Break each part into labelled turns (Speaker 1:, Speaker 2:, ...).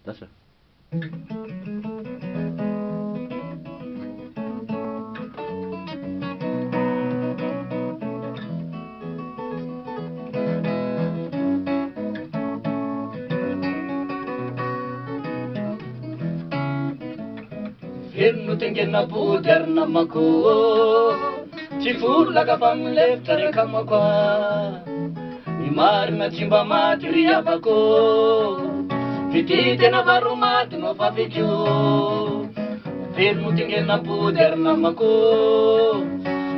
Speaker 1: Tässä.
Speaker 2: Tengena puder namako Chifula ka pamlefta kamako Imar na chimba matri abako Fitite na barumat no fafichu Firmu tengena puder namako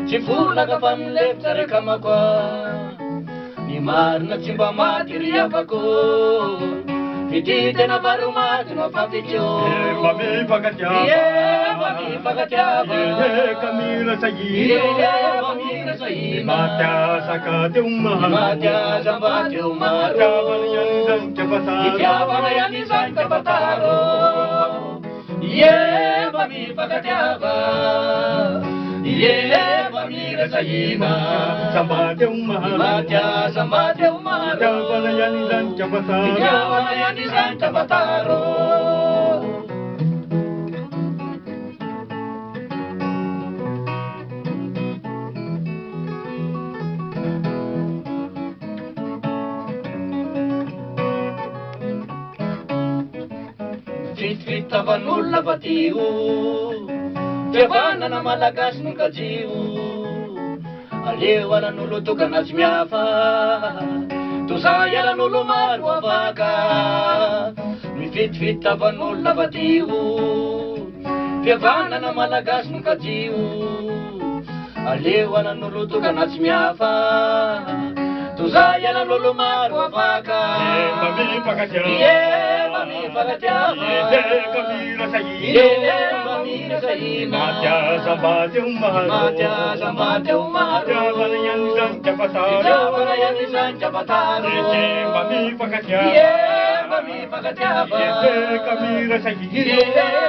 Speaker 2: Chifula ka pamlefta kamako Imar na chimba matri abako Fitite na barumat no fafichu
Speaker 3: Mami pagatiaba
Speaker 2: Mami pagatiaba
Speaker 3: Kamila sayi
Speaker 2: Kamila sayi
Speaker 3: Mata sakate umar
Speaker 2: Mata sabate umar
Speaker 3: Javan yan dan kapataro
Speaker 2: Javan yan dan kapataro Mami pagatiaba Mami sayi
Speaker 3: Sabate umar
Speaker 2: Mata sabate umar
Speaker 3: Javan yan dan kapataro
Speaker 2: Javan yan dan kapataro Tavanula patiu Javana na malagas nunca jiu Alewa na nulutukan as miafa Tusaya na nulumar wavaka Mi fit tavanula patiu Javana na malagas nunca jiu Alewa na nulutukan as miafa Tusaya na nulumar wavaka
Speaker 3: Mami pagatiaba
Speaker 2: Mami pagatiaba
Speaker 3: Kamila sayi
Speaker 2: Mami sayi
Speaker 3: Mata sabate umar
Speaker 2: Mata sabate umar
Speaker 3: Javan yan dan kapataro
Speaker 2: Javan yan dan kapataro
Speaker 3: Mami pagatiaba
Speaker 2: Mami pagatiaba
Speaker 3: Kamila sayi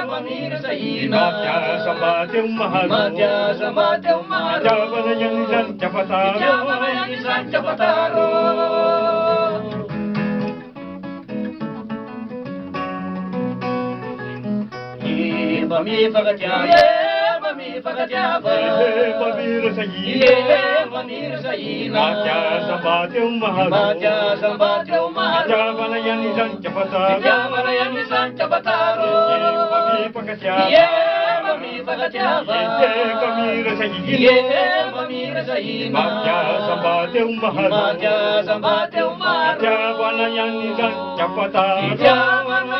Speaker 2: Mami sayi
Speaker 3: Mata sabate umar
Speaker 2: Mata sabate umar
Speaker 3: Javan yan dan kapataro
Speaker 2: Javan yan dan kapataro Mami pagatiaba Mami pagatiaba
Speaker 3: Mami sayi
Speaker 2: Mami sayi
Speaker 3: Mata sabate umar
Speaker 2: Mata sabate umar
Speaker 3: Javan yan dan kapataro
Speaker 2: Javan yan dan kapataro
Speaker 3: Mami pagatiaba
Speaker 2: Mami pagatiaba
Speaker 3: Kamila sayi
Speaker 2: Mami sayi
Speaker 3: Mata sabate umar
Speaker 2: Mata sabate umar
Speaker 3: Javan yan dan kapataro
Speaker 2: Javan